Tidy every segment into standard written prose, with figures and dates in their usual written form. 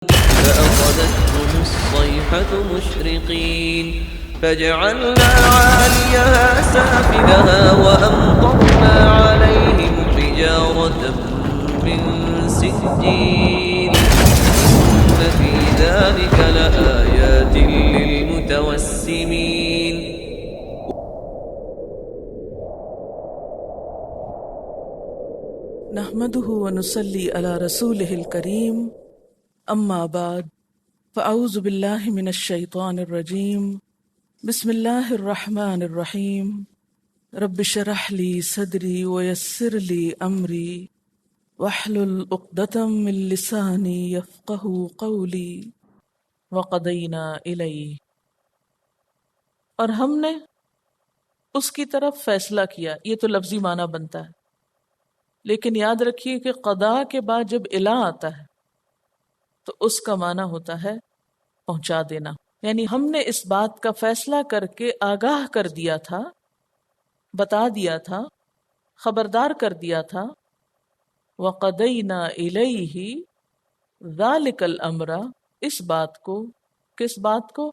فأخذتهم الصيحة مشرقين فجعلنا عاليها سافلها وأمطرنا عليهم حجارة من سجيل إن في ذلك لآيات للمتوسمين. نحمده ونصلي على رسوله الكريم اما بعد فاعوذ بالله من الشيطان الرجيم بسم الله الرحمن الرحيم رب اشرح لي صدري ويسر لي امري واحلل عقدة من لساني يفقهوا قولي وقضينا الیہ، اور ہم نے اس کی طرف فیصلہ کیا. یہ تو لفظی معنی بنتا ہے، لیکن یاد رکھیے کہ قضا کے بعد جب الا آتا ہے تو اس کا معنی ہوتا ہے پہنچا دینا. یعنی ہم نے اس بات کا فیصلہ کر کے آگاہ کر دیا تھا، بتا دیا تھا، خبردار کر دیا تھا. وَقَضَيْنَا إِلَيْهِ ذَلِكَ الْأَمْرَ، اس بات کو، کس بات کو؟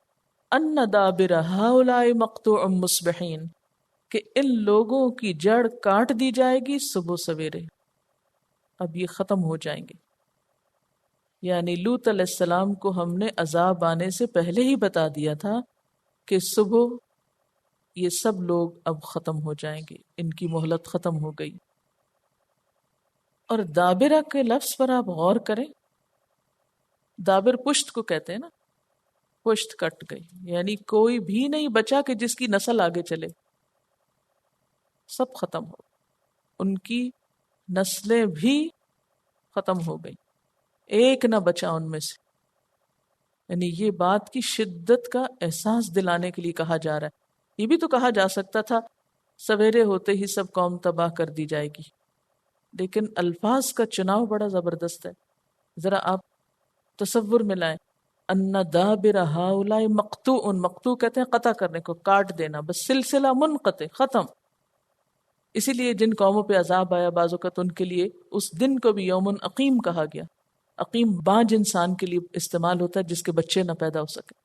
أَنَّ دَابِرَ هَؤُلَاءِ مَقْطُوعٌ مُصْبِحِينَ، کہ ان لوگوں کی جڑ کاٹ دی جائے گی صبح سویرے. اب یہ ختم ہو جائیں گے. یعنی لوط علیہ السلام کو ہم نے عذاب آنے سے پہلے ہی بتا دیا تھا کہ صبح یہ سب لوگ اب ختم ہو جائیں گے، ان کی مہلت ختم ہو گئی. اور دابرہ کے لفظ پر آپ غور کریں. دابر پشت کو کہتے ہیں نا، پشت کٹ گئی، یعنی کوئی بھی نہیں بچا کہ جس کی نسل آگے چلے. سب ختم ہو، ان کی نسلیں بھی ختم ہو گئی، ایک نہ بچا ان میں سے. یعنی یہ بات کی شدت کا احساس دلانے کے لیے کہا جا رہا ہے. یہ بھی تو کہا جا سکتا تھا سویرے ہوتے ہی سب قوم تباہ کر دی جائے گی، لیکن الفاظ کا چناؤ بڑا زبردست ہے. ذرا آپ تصور میں لائیں، ان دابر ہؤلاء مقطوع، مقطوع کہتے ہیں قطع کرنے کو، کاٹ دینا، بس سلسلہ منقطع، ختم. اسی لیے جن قوموں پہ عذاب آیا بعض اوقات ان کے لیے اس دن کو بھی یوم عقیم کہا گیا. عقیم بانج انسان کے لیے استعمال ہوتا ہے جس کے بچے نہ پیدا ہو سکے،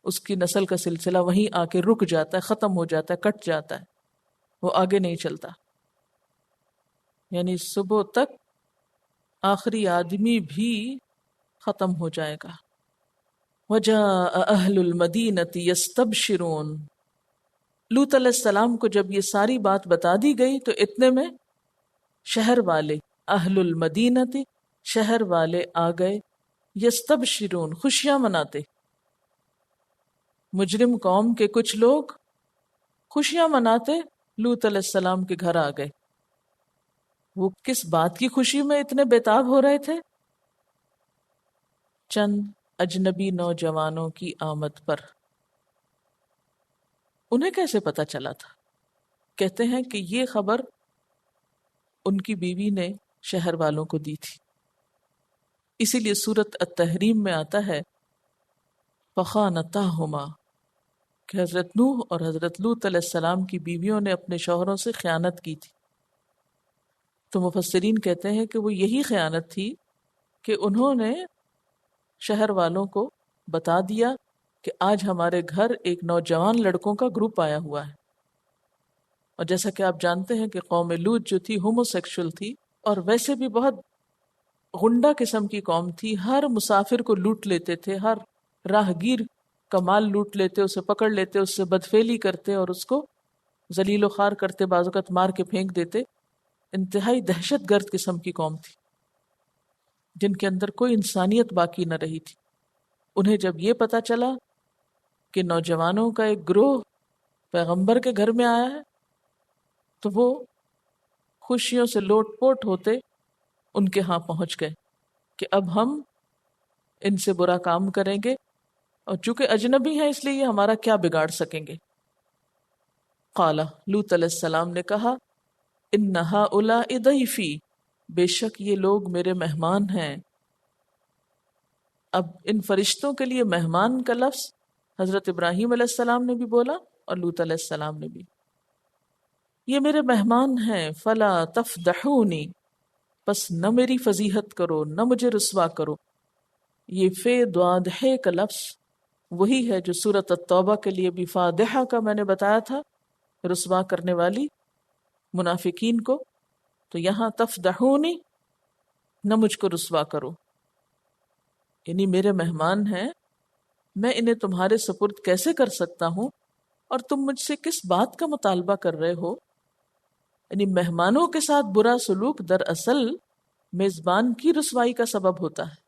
اس کی نسل کا سلسلہ وہیں آ کے رک جاتا ہے، ختم ہو جاتا ہے، کٹ جاتا ہے، وہ آگے نہیں چلتا. یعنی صبح تک آخری آدمی بھی ختم ہو جائے گا. وَجَاءَ أَهْلُ الْمَدِينَةِ يَسْتَبْشِرُونَ، لوط علیہ السلام کو جب یہ ساری بات بتا دی گئی تو اتنے میں شہر والے، اہل المدینہ، شہر والے آ گئے، یستبشرون، خوشیاں مناتے. مجرم قوم کے کچھ لوگ خوشیاں مناتے لوط علیہ السلام کے گھر آ گئے. وہ کس بات کی خوشی میں اتنے بےتاب ہو رہے تھے؟ چند اجنبی نوجوانوں کی آمد پر. انہیں کیسے پتا چلا تھا؟ کہتے ہیں کہ یہ خبر ان کی بیوی نے شہر والوں کو دی تھی. اسی لیے سورۃ التحریم میں آتا ہے فخانتاہما، کہ حضرت نوح اور حضرت لوط علیہ السلام کی بیویوں نے اپنے شوہروں سے خیانت کی تھی. تو مفسرین کہتے ہیں کہ وہ یہی خیانت تھی کہ انہوں نے شہر والوں کو بتا دیا کہ آج ہمارے گھر ایک نوجوان لڑکوں کا گروپ آیا ہوا ہے. اور جیسا کہ آپ جانتے ہیں کہ قوم لوط جو تھی ہومو سیکشل تھی، اور ویسے بھی بہت غنڈہ قسم کی قوم تھی. ہر مسافر کو لوٹ لیتے تھے، ہر راہگیر کا مال لوٹ لیتے، اسے پکڑ لیتے، اس سے بدفعلی کرتے اور اس کو ذلیل و خوار کرتے، بعض اوقات مار کے پھینک دیتے. انتہائی دہشت گرد قسم کی قوم تھی جن کے اندر کوئی انسانیت باقی نہ رہی تھی. انہیں جب یہ پتا چلا کہ نوجوانوں کا ایک گروہ پیغمبر کے گھر میں آیا ہے تو وہ خوشیوں سے لوٹ پوٹ ہوتے ان کے ہاں پہنچ گئے کہ اب ہم ان سے برا کام کریں گے، اور چونکہ اجنبی ہیں اس لیے یہ ہمارا کیا بگاڑ سکیں گے. قال، لوط علیہ السلام نے کہا، ان ہؤلاء ضیفی، بے شک یہ لوگ میرے مہمان ہیں. اب ان فرشتوں کے لیے مہمان کا لفظ حضرت ابراہیم علیہ السلام نے بھی بولا اور لوط علیہ السلام نے بھی. یہ میرے مہمان ہیں، فلا تفضحونی، پس نہ میری فضیحت کرو، نہ مجھے رسوا کرو. یہ فے دوادحے کا لفظ وہی ہے جو سورۃ التوبہ کے لیے بھی فادحہ کا میں نے بتایا تھا، رسوا کرنے والی منافقین کو. تو یہاں تفدحونی، نہ مجھ کو رسوا کرو، یعنی میرے مہمان ہیں، میں انہیں تمہارے سپرد کیسے کر سکتا ہوں اور تم مجھ سے کس بات کا مطالبہ کر رہے ہو. یعنی مہمانوں کے ساتھ برا سلوک دراصل میزبان کی رسوائی کا سبب ہوتا ہے.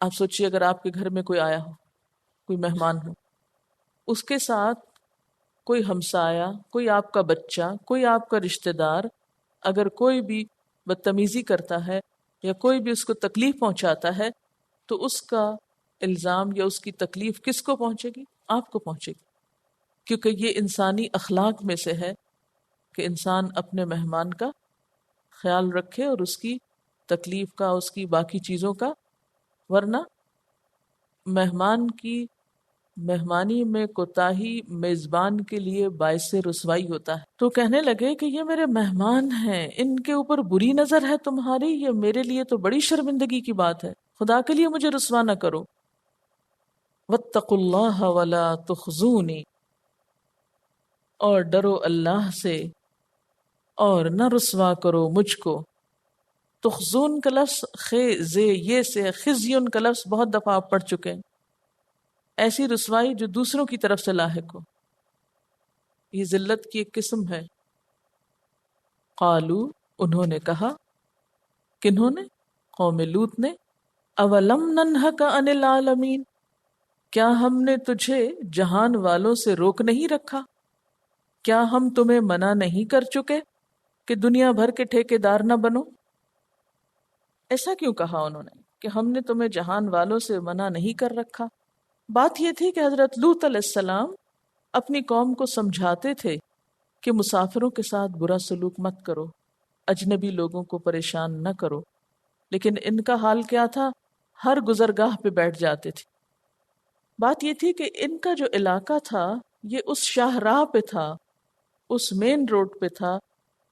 آپ سوچئے اگر آپ کے گھر میں کوئی آیا ہو، کوئی مہمان ہو، اس کے ساتھ کوئی ہمسایہ، کوئی آپ کا بچہ، کوئی آپ کا رشتہ دار اگر کوئی بھی بدتمیزی کرتا ہے یا کوئی بھی اس کو تکلیف پہنچاتا ہے تو اس کا الزام یا اس کی تکلیف کس کو پہنچے گی؟ آپ کو پہنچے گی، کیونکہ یہ انسانی اخلاق میں سے ہے کہ انسان اپنے مہمان کا خیال رکھے اور اس کی تکلیف کا، اس کی باقی چیزوں کا، ورنہ مہمان کی مہمانی میں کوتاہی میزبان کے لیے باعث رسوائی ہوتا ہے. تو کہنے لگے کہ یہ میرے مہمان ہیں، ان کے اوپر بری نظر ہے تمہاری، یہ میرے لیے تو بڑی شرمندگی کی بات ہے، خدا کے لیے مجھے رسوا نہ کرو. واتقوا اللہ ولا تخزونی، اور ڈرو اللہ سے اور نہ رسوا کرو مجھ کو. تخزون کا لفظ خے یہ سے، خزیون کا لفظ بہت دفعہ آپ پڑھ چکے ہیں، ایسی رسوائی جو دوسروں کی طرف سے لاحق ہو. یہ ذلت کی ایک قسم ہے. قالو، انہوں نے کہا، کنہوں نے؟ قوم لوط نے. اولم ننہک عن العالمین، کیا ہم نے تجھے جہان والوں سے روک نہیں رکھا؟ کیا ہم تمہیں منع نہیں کر چکے کہ دنیا بھر کے ٹھیکیدار نہ بنو؟ ایسا کیوں کہا انہوں نے کہ ہم نے تمہیں جہان والوں سے منع نہیں کر رکھا؟ بات یہ تھی کہ حضرت لوط علیہ السلام اپنی قوم کو سمجھاتے تھے کہ مسافروں کے ساتھ برا سلوک مت کرو، اجنبی لوگوں کو پریشان نہ کرو. لیکن ان کا حال کیا تھا؟ ہر گزرگاہ پہ بیٹھ جاتے تھے. بات یہ تھی کہ ان کا جو علاقہ تھا یہ اس شاہراہ پہ تھا، اس مین روڈ پہ تھا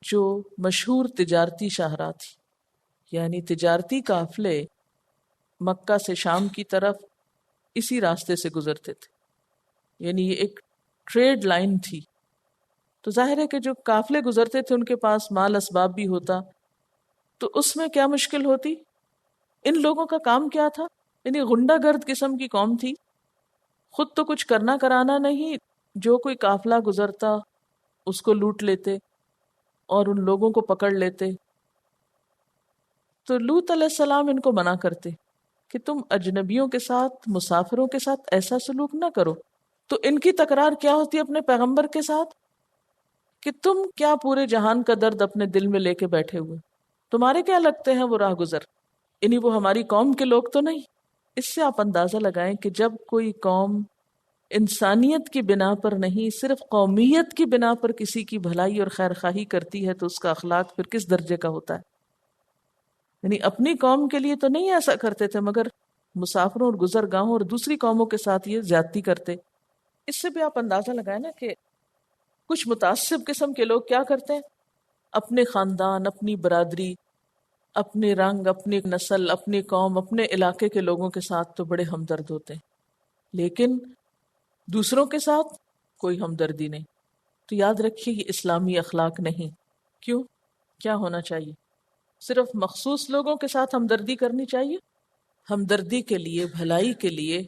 جو مشہور تجارتی شاہراہ تھی. یعنی تجارتی قافلے مکہ سے شام کی طرف اسی راستے سے گزرتے تھے، یعنی یہ ایک ٹریڈ لائن تھی. تو ظاہر ہے کہ جو قافلے گزرتے تھے ان کے پاس مال اسباب بھی ہوتا، تو اس میں کیا مشکل ہوتی؟ ان لوگوں کا کام کیا تھا؟ یعنی غنڈہ گرد قسم کی قوم تھی، خود تو کچھ کرنا کرانا نہیں، جو کوئی قافلہ گزرتا اس کو لوٹ لیتے اور ان لوگوں کو پکڑ لیتے. تو لوط علیہ السلام ان کو منع کرتے کہ تم اجنبیوں کے ساتھ، مسافروں کے ساتھ ایسا سلوک نہ کرو. تو ان کی تکرار کیا ہوتی اپنے پیغمبر کے ساتھ کہ تم کیا پورے جہان کا درد اپنے دل میں لے کے بیٹھے ہوئے، تمہارے کیا لگتے ہیں وہ راہ گزر، یعنی وہ ہماری قوم کے لوگ تو نہیں. اس سے آپ اندازہ لگائیں کہ جب کوئی قوم انسانیت کی بنا پر نہیں، صرف قومیت کی بنا پر کسی کی بھلائی اور خیر خواہی کرتی ہے تو اس کا اخلاق پھر کس درجے کا ہوتا ہے. یعنی اپنی قوم کے لیے تو نہیں ایسا کرتے تھے، مگر مسافروں اور گزرگاہوں اور دوسری قوموں کے ساتھ یہ زیادتی کرتے. اس سے بھی آپ اندازہ لگائیں نا کہ کچھ متعصب قسم کے لوگ کیا کرتے ہیں، اپنے خاندان، اپنی برادری، اپنے رنگ، اپنی نسل، اپنی قوم، اپنے علاقے کے لوگوں کے ساتھ تو بڑے ہمدرد ہوتے ہیں، لیکن دوسروں کے ساتھ کوئی ہمدردی نہیں. تو یاد رکھیے یہ اسلامی اخلاق نہیں. کیوں؟ کیا ہونا چاہیے؟ صرف مخصوص لوگوں کے ساتھ ہمدردی کرنی چاہیے. ہمدردی کے لیے، بھلائی کے لیے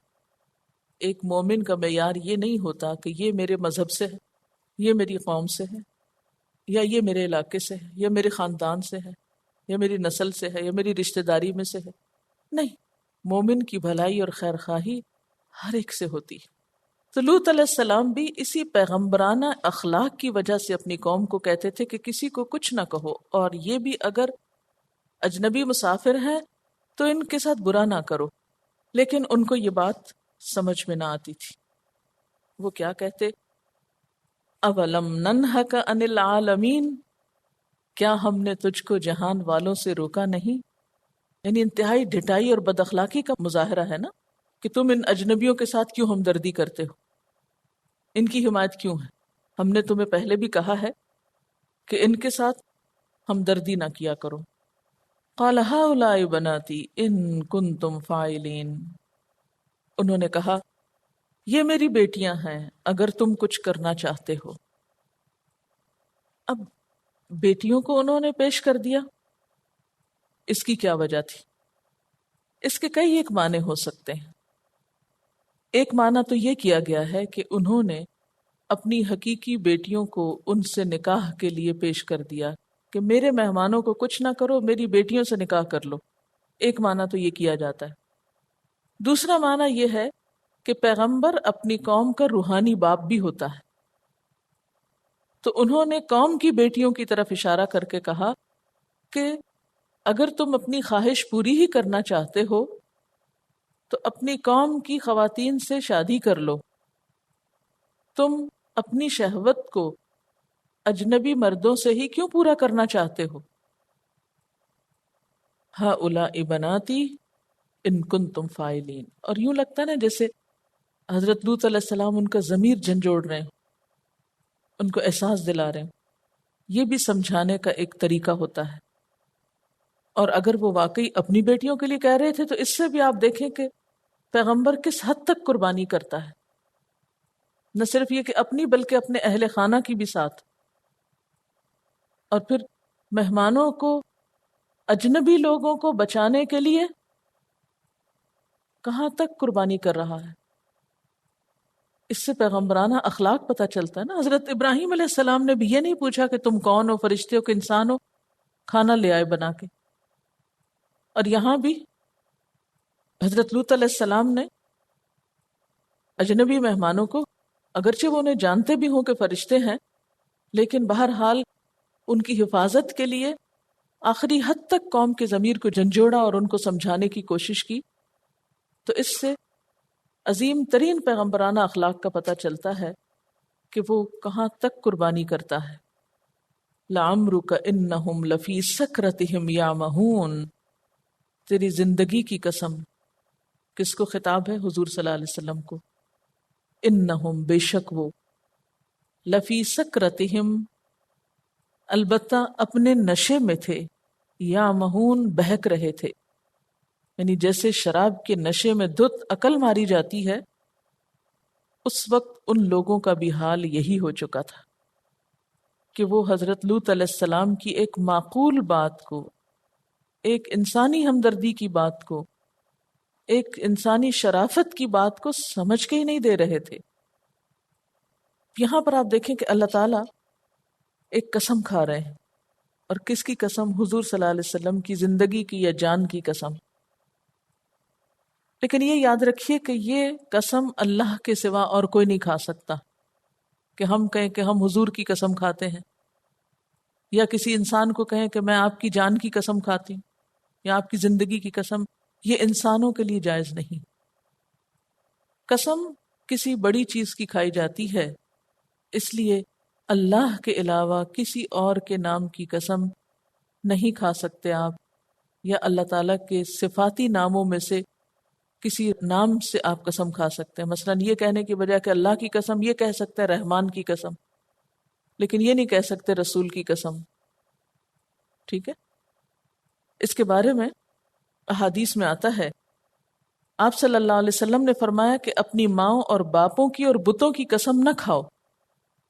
ایک مومن کا معیار یہ نہیں ہوتا کہ یہ میرے مذہب سے ہے، یہ میری قوم سے ہے، یا یہ میرے علاقے سے ہے، یا میرے خاندان سے ہے، یا میری نسل سے ہے، یا میری رشتہ داری میں سے ہے. نہیں، مومن کی بھلائی اور خیر خواہی ہر ایک سے ہوتی ہے. تو لوط علیہ السلام بھی اسی پیغمبرانہ اخلاق کی وجہ سے اپنی قوم کو کہتے تھے کہ کسی کو کچھ نہ کہو، اور یہ بھی اگر اجنبی مسافر ہیں تو ان کے ساتھ برا نہ کرو. لیکن ان کو یہ بات سمجھ میں نہ آتی تھی. وہ کیا کہتے؟ اولم ننہک عن العالمین، کیا ہم نے تجھ کو جہان والوں سے روکا نہیں؟ یعنی انتہائی ڈھٹائی اور بد اخلاقی کا مظاہرہ ہے نا کہ تم ان اجنبیوں کے ساتھ کیوں ہمدردی کرتے ہو، ان کی حمایت کیوں ہے؟ ہم نے تمہیں پہلے بھی کہا ہے کہ ان کے ساتھ ہمدردی نہ کیا کرو. قال هؤلاء بناتی ان کنتم فاعلین، انہوں نے کہا یہ میری بیٹیاں ہیں اگر تم کچھ کرنا چاہتے ہو۔ اب بیٹیوں کو انہوں نے پیش کر دیا، اس کی کیا وجہ تھی؟ اس کے کئی ایک معنی ہو سکتے ہیں۔ ایک معنی تو یہ کیا گیا ہے کہ انہوں نے اپنی حقیقی بیٹیوں کو ان سے نکاح کے لیے پیش کر دیا کہ میرے مہمانوں کو کچھ نہ کرو، میری بیٹیوں سے نکاح کر لو۔ ایک معنی تو یہ کیا جاتا ہے۔ دوسرا معنی یہ ہے کہ پیغمبر اپنی قوم کا روحانی باپ بھی ہوتا ہے، تو انہوں نے قوم کی بیٹیوں کی طرف اشارہ کر کے کہا کہ اگر تم اپنی خواہش پوری ہی کرنا چاہتے ہو تو اپنی قوم کی خواتین سے شادی کر لو، تم اپنی شہوت کو اجنبی مردوں سے ہی کیوں پورا کرنا چاہتے ہو؟ ہؤلاء بناتی ان کنتم فاعلین۔ اور یوں لگتا ہے نا جیسے حضرت لوط علیہ السلام ان کا ضمیر جھنجھوڑ رہے ہیں، ان کو احساس دلا رہے ہیں۔ یہ بھی سمجھانے کا ایک طریقہ ہوتا ہے۔ اور اگر وہ واقعی اپنی بیٹیوں کے لیے کہہ رہے تھے تو اس سے بھی آپ دیکھیں کہ پیغمبر کس حد تک قربانی کرتا ہے، نہ صرف یہ کہ اپنی بلکہ اپنے اہل خانہ کی بھی ساتھ، اور پھر مہمانوں کو، اجنبی لوگوں کو بچانے کے لیے کہاں تک قربانی کر رہا ہے۔ اس سے پیغمبرانہ اخلاق پتہ چلتا ہے نا۔ حضرت ابراہیم علیہ السلام نے بھی یہ نہیں پوچھا کہ تم کون ہو، فرشتے ہو کہ انسان ہو، کھانا لے آئے بنا کے۔ اور یہاں بھی حضرت لوط علیہ السلام نے اجنبی مہمانوں کو، اگرچہ وہ انہیں جانتے بھی ہوں کہ فرشتے ہیں، لیکن بہرحال ان کی حفاظت کے لیے آخری حد تک قوم کے ضمیر کو جھنجھوڑا اور ان کو سمجھانے کی کوشش کی۔ تو اس سے عظیم ترین پیغمبرانہ اخلاق کا پتہ چلتا ہے کہ وہ کہاں تک قربانی کرتا ہے۔ لعمرک انہم لفی سکرتہم یعمہون، تیری زندگی کی قسم، کس کو خطاب ہے؟ حضور صلی اللہ علیہ وسلم کو۔ انہم، بے شک وہ، لفی سکرتہم، البتہ اپنے نشے میں تھے، یعمہون، بہک رہے تھے۔ یعنی جیسے شراب کے نشے میں دھت عقل ماری جاتی ہے، اس وقت ان لوگوں کا بھی حال یہی ہو چکا تھا کہ وہ حضرت لوط علیہ السلام کی ایک معقول بات کو، ایک انسانی ہمدردی کی بات کو، ایک انسانی شرافت کی بات کو سمجھ کے ہی نہیں دے رہے تھے۔ یہاں پر آپ دیکھیں کہ اللہ تعالیٰ ایک قسم کھا رہے ہیں، اور کس کی قسم؟ حضور صلی اللہ علیہ وسلم کی زندگی کی یا جان کی قسم۔ لیکن یہ یاد رکھیے کہ یہ قسم اللہ کے سوا اور کوئی نہیں کھا سکتا، کہ ہم کہیں کہ ہم حضور کی قسم کھاتے ہیں، یا کسی انسان کو کہیں کہ میں آپ کی جان کی قسم کھاتی ہوں یا آپ کی زندگی کی قسم۔ یہ انسانوں کے لیے جائز نہیں۔ قسم کسی بڑی چیز کی کھائی جاتی ہے، اس لیے اللہ کے علاوہ کسی اور کے نام کی قسم نہیں کھا سکتے آپ، یا اللہ تعالیٰ کے صفاتی ناموں میں سے کسی نام سے آپ قسم کھا سکتے ہیں۔ مثلا یہ کہنے کی بجائے کہ اللہ کی قسم، یہ کہہ سکتے ہیں رحمان کی قسم، لیکن یہ نہیں کہہ سکتے رسول کی قسم۔ ٹھیک ہے؟ اس کے بارے میں احادیث میں آتا ہے، آپ صلی اللہ علیہ وسلم نے فرمایا کہ اپنی ماؤں اور باپوں کی اور بتوں کی قسم نہ کھاؤ،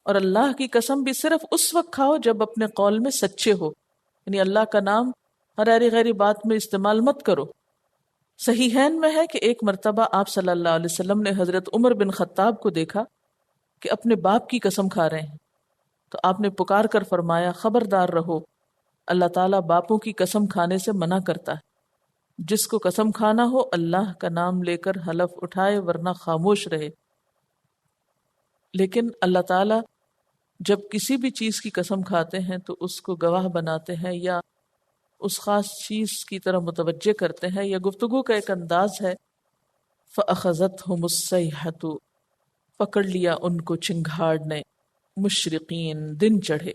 اور اللہ کی قسم بھی صرف اس وقت کھاؤ جب اپنے قول میں سچے ہو، یعنی اللہ کا نام ہر غیر بات میں استعمال مت کرو۔ صحیحین میں ہے کہ ایک مرتبہ آپ صلی اللہ علیہ وسلم نے حضرت عمر بن خطاب کو دیکھا کہ اپنے باپ کی قسم کھا رہے ہیں، تو آپ نے پکار کر فرمایا، خبردار رہو، اللہ تعالیٰ باپوں کی قسم کھانے سے منع کرتا ہے۔ جس کو قسم کھانا ہو اللہ کا نام لے کر حلف اٹھائے، ورنہ خاموش رہے۔ لیکن اللہ تعالیٰ جب کسی بھی چیز کی قسم کھاتے ہیں تو اس کو گواہ بناتے ہیں، یا اس خاص چیز کی طرح متوجہ کرتے ہیں، یا گفتگو کا ایک انداز ہے، فَأَخَذَتْهُمُ الصَّيْحَةُ، پکڑ لیا ان کو چنگھاڑ نے، مشرقین، دن چڑھے۔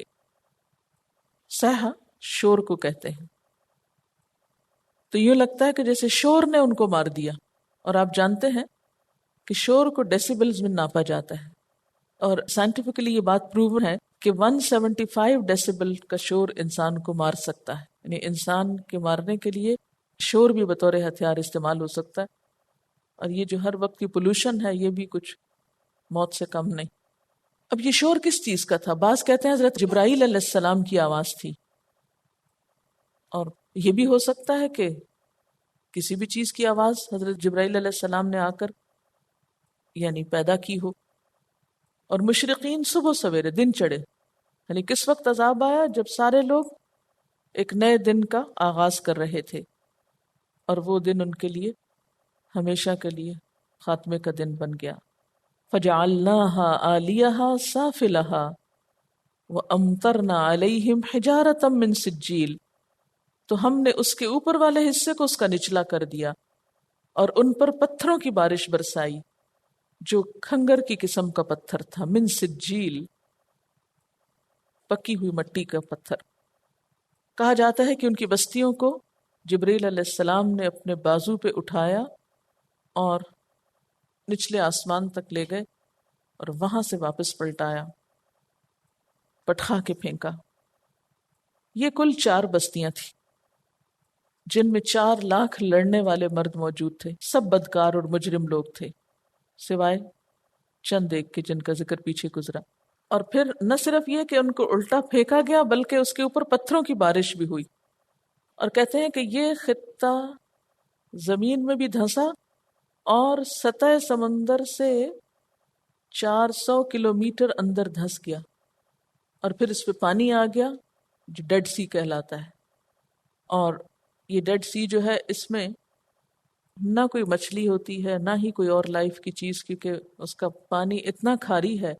صیحہ شور کو کہتے ہیں۔ تو یوں لگتا ہے کہ جیسے شور نے ان کو مار دیا، اور آپ جانتے ہیں کہ شور کو ڈیسیبلز میں ناپا جاتا ہے، اور سائنٹیفکلی یہ بات پروون ہے کہ 175 ڈیسیبل کا شور انسان کو مار سکتا ہے۔ یعنی انسان کے مارنے کے لیے شور بھی بطور ہتھیار استعمال ہو سکتا ہے، اور یہ جو ہر وقت کی پولوشن ہے یہ بھی کچھ موت سے کم نہیں۔ اب یہ شور کس چیز کا تھا؟ بعض کہتے ہیں حضرت جبرائیل علیہ السلام کی آواز تھی، اور یہ بھی ہو سکتا ہے کہ کسی بھی چیز کی آواز حضرت جبرائیل علیہ السلام نے آ کر یعنی پیدا کی ہو۔ اور مشرقین صبح سویرے دن چڑھے، یعنی کس وقت عذاب آیا؟ جب سارے لوگ ایک نئے دن کا آغاز کر رہے تھے، اور وہ دن ان کے لیے ہمیشہ کے لیے خاتمے کا دن بن گیا۔ فَجَعَلْنَاهَا عَالِيَهَا سَافِلَهَا وَأَمْطَرْنَا عَلَيْهِمْ حِجَارَةً مِّن سِجِّيلٍ، تو ہم نے اس کے اوپر والے حصے کو اس کا نچلا کر دیا اور ان پر پتھروں کی بارش برسائی جو کھنگر کی قسم کا پتھر تھا، من سجیل، پکی ہوئی مٹی کا پتھر۔ کہا جاتا ہے کہ ان کی بستیوں کو جبریل علیہ السلام نے اپنے بازو پہ اٹھایا اور نچلے آسمان تک لے گئے اور وہاں سے واپس پلٹایا، پٹخا کے پھینکا۔ یہ کل 4 بستیاں تھیں جن میں 4 لاکھ لڑنے والے مرد موجود تھے، سب بدکار اور مجرم لوگ تھے سوائے چند ایک کے جن کا ذکر پیچھے گزرا۔ اور پھر نہ صرف یہ کہ ان کو الٹا پھینکا گیا بلکہ اس کے اوپر پتھروں کی بارش بھی ہوئی، اور کہتے ہیں کہ یہ خطہ زمین میں بھی دھنسا اور سطح سمندر سے 400 کلومیٹر اندر دھس گیا، اور پھر اس پہ پانی آ گیا جو ڈیڈ سی کہلاتا ہے۔ اور یہ ڈیڈ سی جو ہے اس میں نہ کوئی مچھلی ہوتی ہے نہ ہی کوئی اور لائف کی چیز، کیونکہ اس کا پانی اتنا کھاری ہے،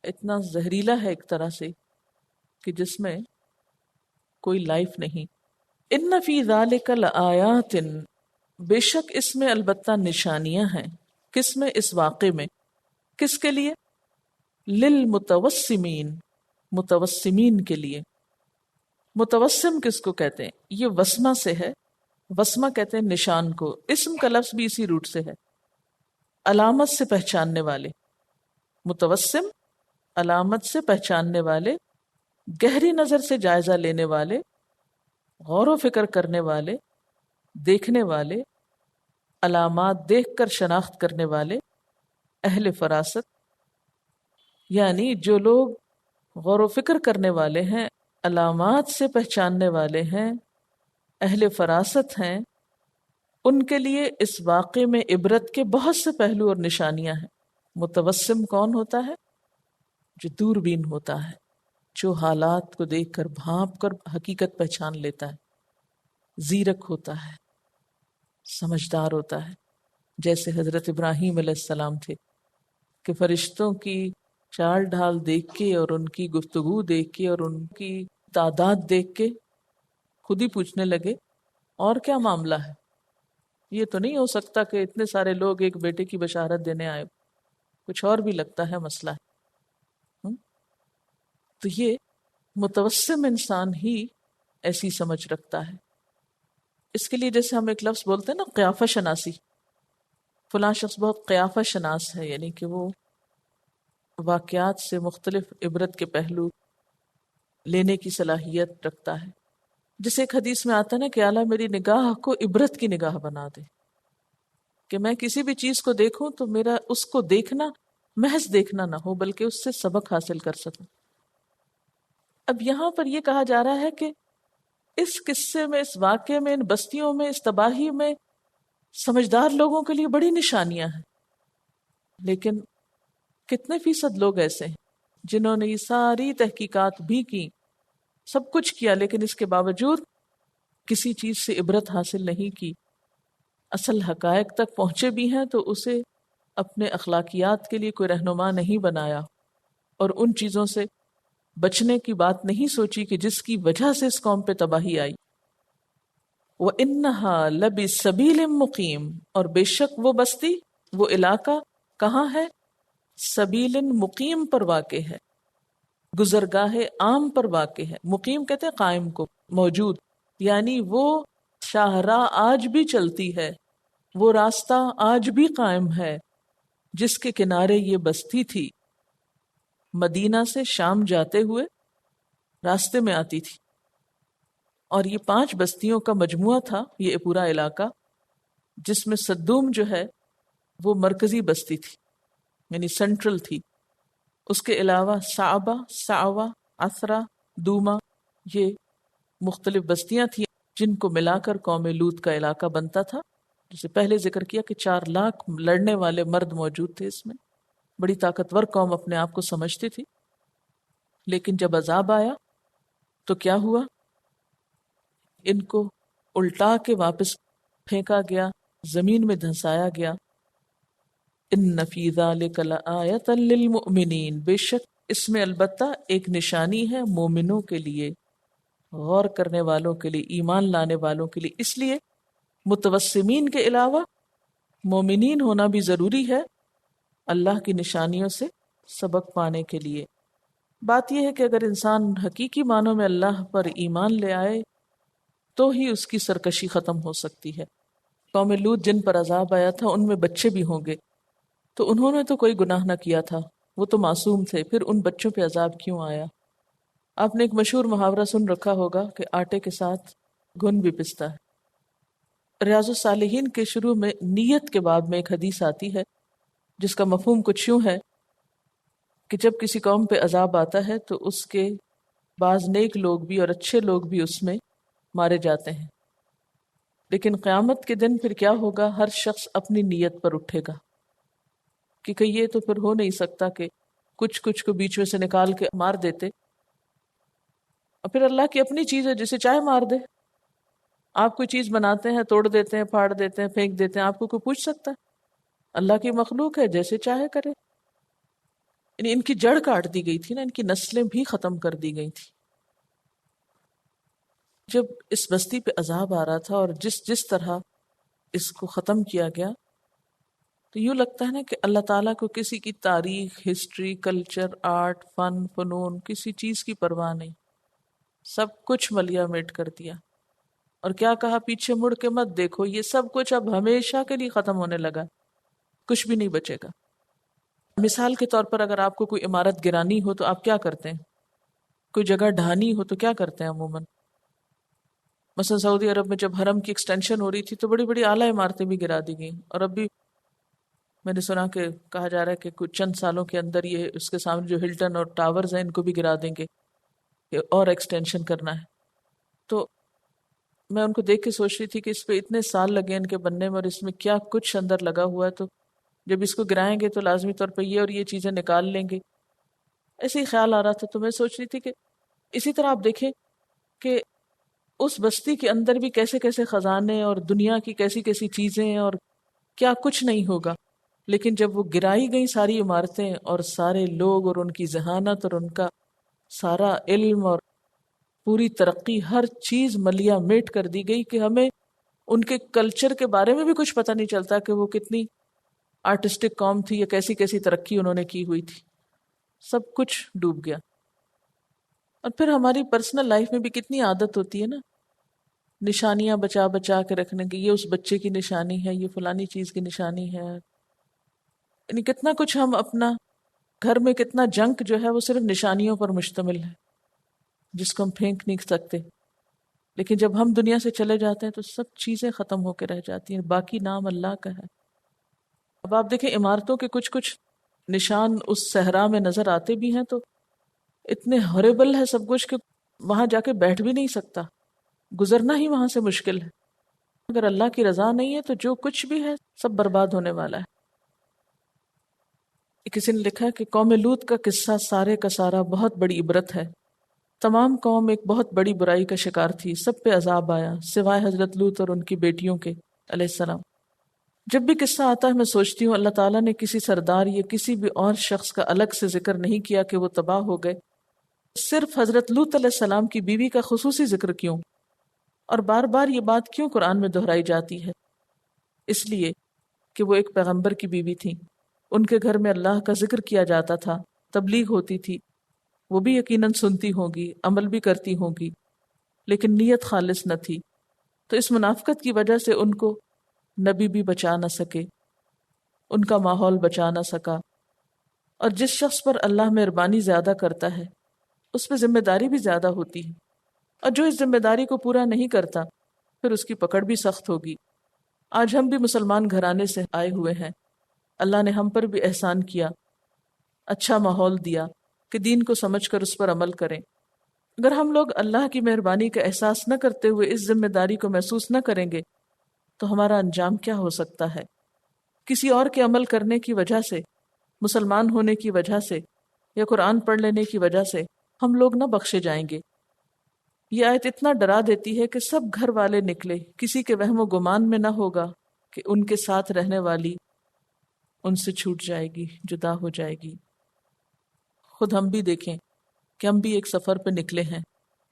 اتنا زہریلا ہے ایک طرح سے کہ جس میں کوئی لائف نہیں۔ ان فی ذالک لآیات، بے شک اس میں البتہ نشانیاں ہیں۔ کس میں؟ اس واقعے میں۔ کس کے لیے؟ للمتوسمین، متوسمین کے لیے۔ متوسم کس کو کہتے ہیں؟ یہ وسمہ سے ہے، وسمہ کہتے ہیں نشان کو، اسم کا لفظ بھی اسی روٹ سے ہے، علامت سے پہچاننے والے۔ متوسم علامت سے پہچاننے والے، گہری نظر سے جائزہ لینے والے، غور و فکر کرنے والے، دیکھنے والے، علامات دیکھ کر شناخت کرنے والے، اہل فراست، یعنی جو لوگ غور و فکر کرنے والے ہیں، علامات سے پہچاننے والے ہیں، اہل فراست ہیں، ان کے لیے اس واقعے میں عبرت کے بہت سے پہلو اور نشانیاں ہیں۔ متوسم کون ہوتا ہے؟ جو دوربین ہوتا ہے، جو حالات کو دیکھ کر بھانپ کر حقیقت پہچان لیتا ہے، زیرک ہوتا ہے، سمجھدار ہوتا ہے، جیسے حضرت ابراہیم علیہ السلام تھے کہ فرشتوں کی چال ڈھال دیکھ کے اور ان کی گفتگو دیکھ کے اور ان کی تعداد دیکھ کے خود ہی پوچھنے لگے اور کیا معاملہ ہے؟ یہ تو نہیں ہو سکتا کہ اتنے سارے لوگ ایک بیٹے کی بشارت دینے آئے، کچھ اور بھی لگتا ہے مسئلہ ہے۔ تو یہ متوسم انسان ہی ایسی سمجھ رکھتا ہے۔ اس کے لیے جیسے ہم ایک لفظ بولتے ہیں نا، قیافہ شناسی، فلاں شخص بہت قیافہ شناس ہے، یعنی کہ وہ واقعات سے مختلف عبرت کے پہلو لینے کی صلاحیت رکھتا ہے۔ جسے ایک حدیث میں آتا ہے نا کہ اعلیٰ میری نگاہ کو عبرت کی نگاہ بنا دے، کہ میں کسی بھی چیز کو دیکھوں تو میرا اس کو دیکھنا محض دیکھنا نہ ہو بلکہ اس سے سبق حاصل کر سکوں۔ اب یہاں پر یہ کہا جا رہا ہے کہ اس قصے میں، اس واقعے میں، ان بستیوں میں، اس تباہی میں سمجھدار لوگوں کے لیے بڑی نشانیاں ہیں، لیکن کتنے فیصد لوگ ایسے ہیں جنہوں نے یہ ساری تحقیقات بھی کی، سب کچھ کیا، لیکن اس کے باوجود کسی چیز سے عبرت حاصل نہیں کی، اصل حقائق تک پہنچے بھی ہیں تو اسے اپنے اخلاقیات کے لیے کوئی رہنما نہیں بنایا، اور ان چیزوں سے بچنے کی بات نہیں سوچی کہ جس کی وجہ سے اس قوم پہ تباہی آئی۔ وَإِنَّهَا لَبِسَبِيلٍ مُقِيمٍ، اور بے شک وہ بستی، وہ علاقہ کہاں ہے؟ سبیل مقیم پر واقع ہے، گزرگاہ عام پر واقع ہے۔ مقیم کہتے ہیں قائم کو، موجود، یعنی وہ شاہراہ آج بھی چلتی ہے، وہ راستہ آج بھی قائم ہے جس کے کنارے یہ بستی تھی۔ مدینہ سے شام جاتے ہوئے راستے میں آتی تھی، اور یہ 5 بستیوں کا مجموعہ تھا یہ پورا علاقہ، جس میں صدوم جو ہے وہ مرکزی بستی تھی، یعنی سینٹرل تھی۔ اس کے علاوہ صعبہ، سعوہ، عثرہ، دوما، یہ مختلف بستیاں تھیں جن کو ملا کر قوم لوط کا علاقہ بنتا تھا۔ جسے پہلے ذکر کیا کہ 4 لاکھ لڑنے والے مرد موجود تھے اس میں، بڑی طاقتور قوم اپنے آپ کو سمجھتی تھی۔ لیکن جب عذاب آیا تو کیا ہوا؟ ان کو الٹا کے واپس پھینکا گیا، زمین میں دھنسایا گیا۔ ان فی ذلک لآیۃ للمؤمنین، بے شک اس میں البتہ ایک نشانی ہے مومنوں کے لیے، غور کرنے والوں کے لیے، ایمان لانے والوں کے لیے۔ اس لیے متوسمین کے علاوہ مومنین ہونا بھی ضروری ہے اللہ کی نشانیوں سے سبق پانے کے لیے۔ بات یہ ہے کہ اگر انسان حقیقی معنوں میں اللہ پر ایمان لے آئے تو ہی اس کی سرکشی ختم ہو سکتی ہے۔ قوم لوط جن پر عذاب آیا تھا ان میں بچے بھی ہوں گے، تو انہوں نے تو کوئی گناہ نہ کیا تھا، وہ تو معصوم تھے، پھر ان بچوں پہ عذاب کیوں آیا؟ آپ نے ایک مشہور محاورہ سن رکھا ہوگا کہ آٹے کے ساتھ گھن بھی پستا ہے۔ ریاض الصالحین کے شروع میں نیت کے باب میں ایک حدیث آتی ہے جس کا مفہوم کچھ یوں ہے کہ جب کسی قوم پہ عذاب آتا ہے تو اس کے بعض نیک لوگ بھی اور اچھے لوگ بھی اس میں مارے جاتے ہیں، لیکن قیامت کے دن پھر کیا ہوگا؟ ہر شخص اپنی نیت پر اٹھے گا، کیونکہ یہ تو پھر ہو نہیں سکتا کہ کچھ کو بیچ میں سے نکال کے مار دیتے، اور پھر اللہ کی اپنی چیز ہے جسے چاہے مار دے۔ آپ کوئی چیز بناتے ہیں، توڑ دیتے ہیں، پھاڑ دیتے ہیں، پھینک دیتے ہیں، آپ کو کوئی پوچھ سکتا ہے؟ اللہ کی مخلوق ہے، جیسے چاہے کرے۔ یعنی ان کی جڑ کاٹ دی گئی تھی نا، ان کی نسلیں بھی ختم کر دی گئی تھی۔ جب اس بستی پہ عذاب آ رہا تھا اور جس طرح اس کو ختم کیا گیا، تو یوں لگتا ہے نا کہ اللہ تعالیٰ کو کسی کی تاریخ، ہسٹری، کلچر، آرٹ، فن، فنون، کسی چیز کی پرواہ نہیں، سب کچھ ملیا میٹ کر دیا۔ اور کیا کہا؟ پیچھے مڑ کے مت دیکھو، یہ سب کچھ اب ہمیشہ کے لیے ختم ہونے لگا، کچھ بھی نہیں بچے گا۔ مثال کے طور پر اگر آپ کو کوئی عمارت گرانی ہو تو آپ کیا کرتے ہیں؟ کوئی جگہ ڈھانی ہو تو کیا کرتے ہیں عموماً؟ مثلا سعودی عرب میں جب حرم کی ایکسٹینشن ہو رہی تھی تو بڑی بڑی اعلیٰ عمارتیں بھی گرا دی گئیں، اور اب بھی میں نے سنا کہ کہا جا رہا ہے کہ کچھ چند سالوں کے اندر یہ اس کے سامنے جو ہلٹن اور ٹاورز ہیں ان کو بھی گرا دیں گے کہ اور ایکسٹینشن کرنا ہے۔ تو میں ان کو دیکھ کے سوچ رہی تھی کہ اس پہ اتنے سال لگے ان کے بننے میں، اور اس میں کیا کچھ اندر لگا ہوا ہے، تو جب اس کو گرائیں گے تو لازمی طور پہ یہ اور یہ چیزیں نکال لیں گے۔ ایسے ہی خیال آ رہا تھا، تو میں سوچ رہی تھی کہ اسی طرح آپ دیکھیں کہ اس بستی کے اندر بھی کیسے کیسے خزانے اور دنیا کی کیسی کیسی چیزیں اور کیا کچھ نہیں ہوگا، لیکن جب وہ گرائی گئی ساری عمارتیں اور سارے لوگ اور ان کی ذہانت اور ان کا سارا علم اور پوری ترقی، ہر چیز ملیا میٹ کر دی گئی کہ ہمیں ان کے کلچر کے بارے میں بھی کچھ پتہ نہیں چلتا کہ وہ کتنی آرٹسٹک قوم تھی یا کیسی کیسی ترقی انہوں نے کی ہوئی تھی، سب کچھ ڈوب گیا۔ اور پھر ہماری پرسنل لائف میں بھی کتنی عادت ہوتی ہے نا، نشانیاں بچا بچا کے رکھنے کی، یہ اس بچے کی نشانی ہے، یہ فلانی چیز کی نشانی ہے، یعنی کتنا کچھ ہم اپنا گھر میں، کتنا جنک جو ہے وہ صرف نشانیوں پر مشتمل ہے جس کو ہم پھینک نہیں سکتے، لیکن جب ہم دنیا سے چلے جاتے ہیں تو سب چیزیں ختم ہو کے رہ جاتی ہیں، باقی نام اللہ کا ہے۔ اب آپ دیکھیں عمارتوں کے کچھ نشان اس صحرا میں نظر آتے بھی ہیں تو اتنے ہاریبل ہے سب کچھ کہ وہاں جا کے بیٹھ بھی نہیں سکتا، گزرنا ہی وہاں سے مشکل ہے۔ اگر اللہ کی رضا نہیں ہے تو جو کچھ بھی ہے سب برباد ہونے والا ہے۔ کسی نے لکھا کہ قوم لوط کا قصہ سارے کا سارا بہت بڑی عبرت ہے۔ تمام قوم ایک بہت بڑی برائی کا شکار تھی، سب پہ عذاب آیا سوائے حضرت لوط اور ان کی بیٹیوں کے علیہ السلام۔ جب بھی قصہ آتا ہے میں سوچتی ہوں اللہ تعالیٰ نے کسی سردار یا کسی بھی اور شخص کا الگ سے ذکر نہیں کیا کہ وہ تباہ ہو گئے، صرف حضرت لوط علیہ السلام کی بیوی کا خصوصی ذکر کیوں، اور بار بار یہ بات کیوں قرآن میں دہرائی جاتی ہے؟ اس لیے کہ وہ ایک پیغمبر کی بیوی تھیں، ان کے گھر میں اللہ کا ذکر کیا جاتا تھا، تبلیغ ہوتی تھی، وہ بھی یقیناً سنتی ہوں گی، عمل بھی کرتی ہوں گی، لیکن نیت خالص نہ تھی، تو اس منافقت کی وجہ سے ان کو نبی بھی بچا نہ سکے، ان کا ماحول بچا نہ سکا۔ اور جس شخص پر اللہ مہربانی زیادہ کرتا ہے اس پہ ذمہ داری بھی زیادہ ہوتی ہے۔ اور جو اس ذمہ داری کو پورا نہیں کرتا پھر اس کی پکڑ بھی سخت ہوگی۔ آج ہم بھی مسلمان گھرانے سے آئے ہوئے ہیں، اللہ نے ہم پر بھی احسان کیا، اچھا ماحول دیا کہ دین کو سمجھ کر اس پر عمل کریں۔ اگر ہم لوگ اللہ کی مہربانی کا احساس نہ کرتے ہوئے اس ذمہ داری کو محسوس نہ کریں گے تو ہمارا انجام کیا ہو سکتا ہے؟ کسی اور کے عمل کرنے کی وجہ سے، مسلمان ہونے کی وجہ سے یا قرآن پڑھ لینے کی وجہ سے ہم لوگ نہ بخشے جائیں گے۔ یہ آیت اتنا ڈرا دیتی ہے کہ سب گھر والے نکلے، کسی کے وہم و گمان میں نہ ہوگا کہ ان کے ساتھ رہنے والی ان سے چھوٹ جائے گی، جدا ہو جائے گی۔ خود ہم بھی دیکھیں کہ ہم بھی ایک سفر پہ نکلے ہیں۔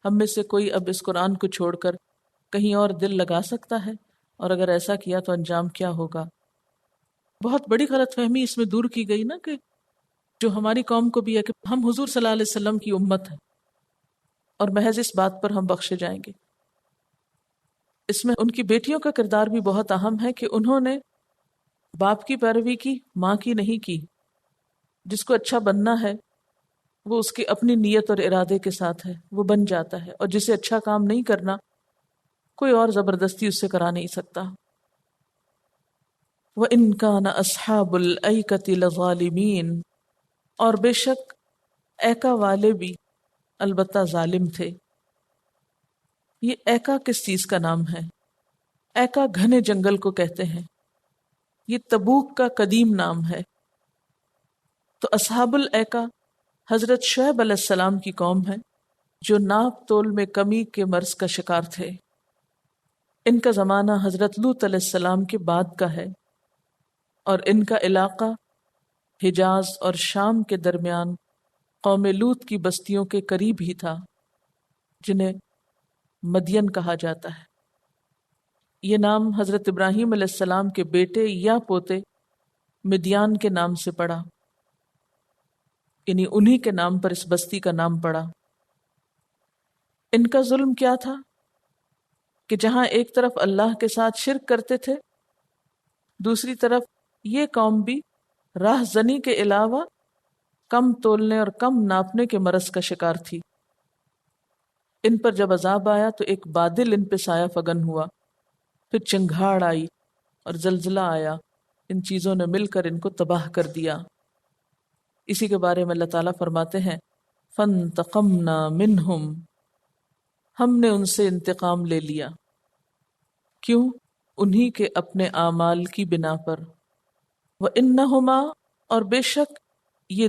ہم میں سے کوئی اب اس قرآن کو چھوڑ کر کہیں اور دل لگا سکتا ہے؟ اور اگر ایسا کیا تو انجام کیا ہوگا؟ بہت بڑی غلط فہمی اس میں دور کی گئی نا، کہ جو ہماری قوم کو بھی ہے کہ ہم حضور صلی اللہ علیہ وسلم کی امت ہیں اور محض اس بات پر ہم بخشے جائیں گے۔ اس میں ان کی بیٹیوں کا کردار بھی بہت اہم ہے کہ انہوں نے باپ کی پیروی کی، ماں کی نہیں کی۔ جس کو اچھا بننا ہے وہ اس کی اپنی نیت اور ارادے کے ساتھ ہے، وہ بن جاتا ہے، اور جسے اچھا کام نہیں کرنا کوئی اور زبردستی اس سے کرا نہیں سکتا۔ وَإِن كَانَ أَصْحَابُ الْأَيْكَةِ لَظَالِمِينَ، اور بے شک ایکا والے بھی البتہ ظالم تھے۔ یہ ایکا کس چیز کا نام ہے؟ ایکا گھنے جنگل کو کہتے ہیں۔ یہ تبوک کا قدیم نام ہے۔ تو اصحاب الایکا حضرت شعیب علیہ السلام کی قوم ہے، جو ناپ تول میں کمی کے مرض کا شکار تھے۔ ان کا زمانہ حضرت لوط علیہ السلام کے بعد کا ہے، اور ان کا علاقہ حجاز اور شام کے درمیان قوم لوط کی بستیوں کے قریب ہی تھا، جنہیں مدین کہا جاتا ہے۔ یہ نام حضرت ابراہیم علیہ السلام کے بیٹے یا پوتے مدیان کے نام سے پڑا، یعنی انہی کے نام پر اس بستی کا نام پڑا۔ ان کا ظلم کیا تھا کہ جہاں ایک طرف اللہ کے ساتھ شرک کرتے تھے، دوسری طرف یہ قوم بھی راہ زنی کے علاوہ کم تولنے اور کم ناپنے کے مرض کا شکار تھی۔ ان پر جب عذاب آیا تو ایک بادل ان پہ سایہ فگن ہوا، پھر چنگھاڑ آئی اور زلزلہ آیا، ان چیزوں نے مل کر ان کو تباہ کر دیا۔ اسی کے بارے میں اللہ تعالیٰ فرماتے ہیں فَانْتَقَمْنَا مِنْهُمْ، ہم نے ان سے انتقام لے لیا۔ کیوں؟ انہی کے اپنے اعمال کی بنا پر۔ وَإِنَّهُمَا، اور بے شک یہ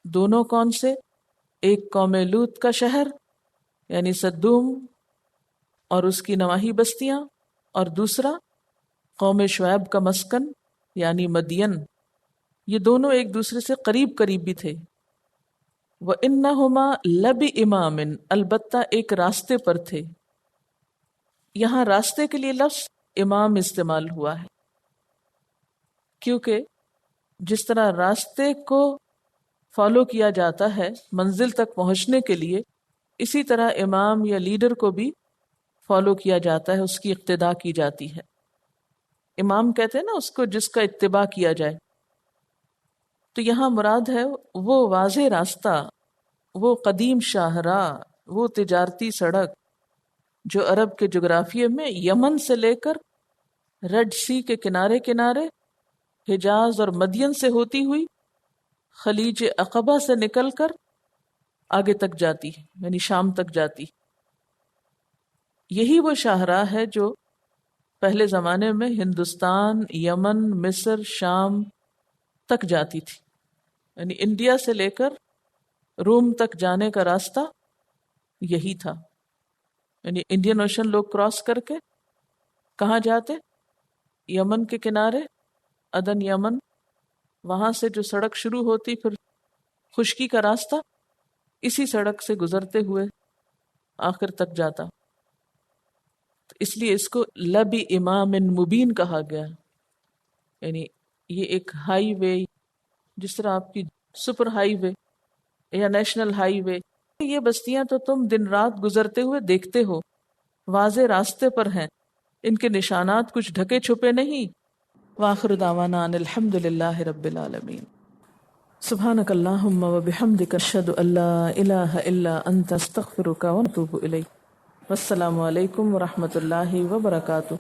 دونوں کون سے؟ ایک قوم لوط کا شہر یعنی سدوم اور اس کی نواحی بستیاں، اور دوسرا قوم شعیب کا مسکن یعنی مدین، یہ دونوں ایک دوسرے سے قریب بھی تھے۔ وَإِنَّهُمَا لَبِإِمَامٍ، البتہ ایک راستے پر تھے۔ یہاں راستے کے لیے لفظ امام استعمال ہوا ہے، کیونکہ جس طرح راستے کو فالو کیا جاتا ہے منزل تک پہنچنے کے لیے، اسی طرح امام یا لیڈر کو بھی فالو کیا جاتا ہے، اس کی اقتداء کی جاتی ہے۔ امام کہتے ہیں نا اس کو جس کا اتباع کیا جائے۔ تو یہاں مراد ہے وہ واضح راستہ، وہ قدیم شاہراہ، وہ تجارتی سڑک جو عرب کے جغرافیے میں یمن سے لے کر ریڈ سی کے کنارے کنارے حجاز اور مدین سے ہوتی ہوئی خلیج عقبہ سے نکل کر آگے تک جاتی، یعنی شام تک جاتی۔ یہی وہ شاہراہ ہے جو پہلے زمانے میں ہندوستان، یمن، مصر، شام تک جاتی تھی، یعنی انڈیا سے لے کر روم تک جانے کا راستہ یہی تھا۔ یعنی انڈین اوشن لوگ کراس کر کے کہاں جاتے؟ یمن کے کنارے، عدن یمن، وہاں سے جو سڑک شروع ہوتی پھر خشکی کا راستہ اسی سڑک سے گزرتے ہوئے آخر تک جاتا۔ تو اس لیے اس کو لب امام مبین کہا گیا، یعنی یہ ایک ہائی وے، جس طرح آپ کی سپر ہائی وے یا نیشنل ہائی وے، یہ بستیاں تو تم دن رات گزرتے ہوئے دیکھتے ہو، واضح راستے پر ہیں، ان کے نشانات کچھ ڈھکے چھپے نہیں۔ وآخر دعوانا ان الحمد للہ رب العالمین۔ سبحانک اللہم وبحمدک اشہد ان لا الہ الا انت استغفرک ونتوب الیک۔ والسلام علیکم ورحمۃ اللہ وبرکاتہ۔